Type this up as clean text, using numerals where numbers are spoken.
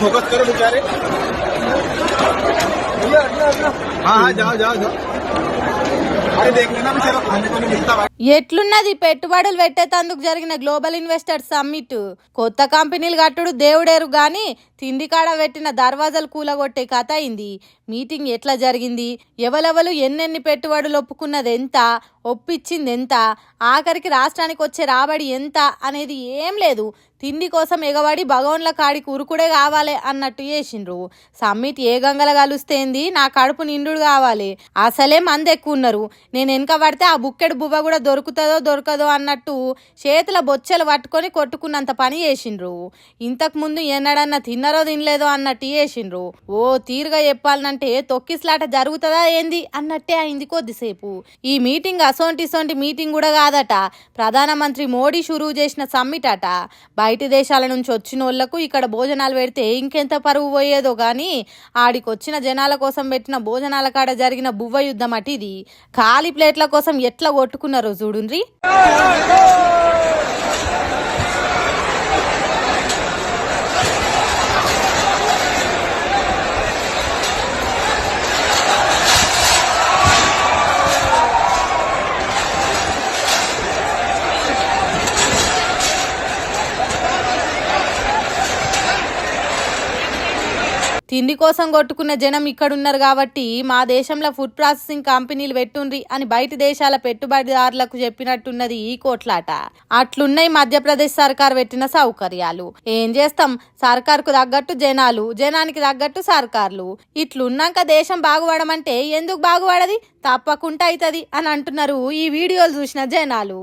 Focus करो बेचारे। हाँ हाँ जाओ जाओ जाओ। अरे देख लेना बेचारा खाने को नहीं मिलता। ఎట్లున్నది పెట్టుబడులు పెట్టేందుకు జరిగిన గ్లోబల్ ఇన్వెస్టర్స్ సమ్మిట్? కొత్త కంపెనీలు కట్టుడు దేవుడేరు గాని తిండి కాడ పెట్టిన దర్వాజాలు కూలగొట్టే కథ అయింది. మీటింగ్ ఎట్లా జరిగింది, ఎవరెవరు ఎన్నెన్ని పెట్టుబడులు ఒప్పుకున్నది ఎంత, ఒప్పించింది ఎంత, ఆఖరికి రాష్ట్రానికి వచ్చే రాబడి ఎంత అనేది ఏం లేదు. తిండి కోసం ఎగబడి భగవాన్ల కాడికి ఉరుకుడే కావాలి అన్నట్టు చేసిండ్రు. సమ్మిట్ ఏ గంగల కలుస్తేంది, నా కడుపు నిండు కావాలి, అసలే మంది ఎక్కువ ఉన్నారు, నేను వెనక పడితే ఆ బుక్కెడు బువ్వ కూడా దొరుకుతుందో దొరకదో అన్నట్టు చేతుల బొచ్చెలు పట్టుకొని కొట్టుకున్నంత పని చేసిండ్రు. ఇంతకు ముందు ఎన్నడన్నా తిన్నరో తినలేదో అన్నట్టు చేసిండ్రు. ఓ తీరుగా చెప్పాలంటే తొక్కిస్లాట జరుగుతుందా ఏంది అన్నట్టే అయింది కొద్దిసేపు. ఈ మీటింగ్ అసోంటి మీటింగ్ కూడా కాదట, ప్రధానమంత్రి మోడీ షురువు చేసిన సమ్మిట్ అట. బయటి దేశాల నుంచి వచ్చిన వాళ్లకు ఇక్కడ భోజనాలు పెడితే ఇంకెంత పరువు పోయేదో గాని ఆడికొచ్చిన జనాల కోసం పెట్టిన భోజనాల కాడ జరిగిన బువ్వ యుద్ధం అటు ఇది. ఖాళీ ప్లేట్ల కోసం ఎట్లా కొట్టుకున్నారో చూడుండ్రి. తిండి కోసం కొట్టుకున్న జనం ఇక్కడున్నారు కాబట్టి మా దేశంలో ఫుడ్ ప్రాసెసింగ్ కంపెనీలు పెట్టుండ్రి అని బయట దేశాల పెట్టుబడిదారులకు చెప్పినట్టున్నది ఈ కోట్లాట. అట్లున్నాయి మధ్యప్రదేశ్ సర్కార్ పెట్టిన సౌకర్యాలు. ఏం చేస్తాం, సర్కార్కు తగ్గట్టు జనాలు, జనానికి తగ్గట్టు సర్కార్లు. ఇట్లున్నాక దేశం బాగుపడమంటే ఎందుకు బాగుపడది, తప్పకుండా అవుతుంది అని అంటున్నారు ఈ వీడియోలు చూసిన జనాలు.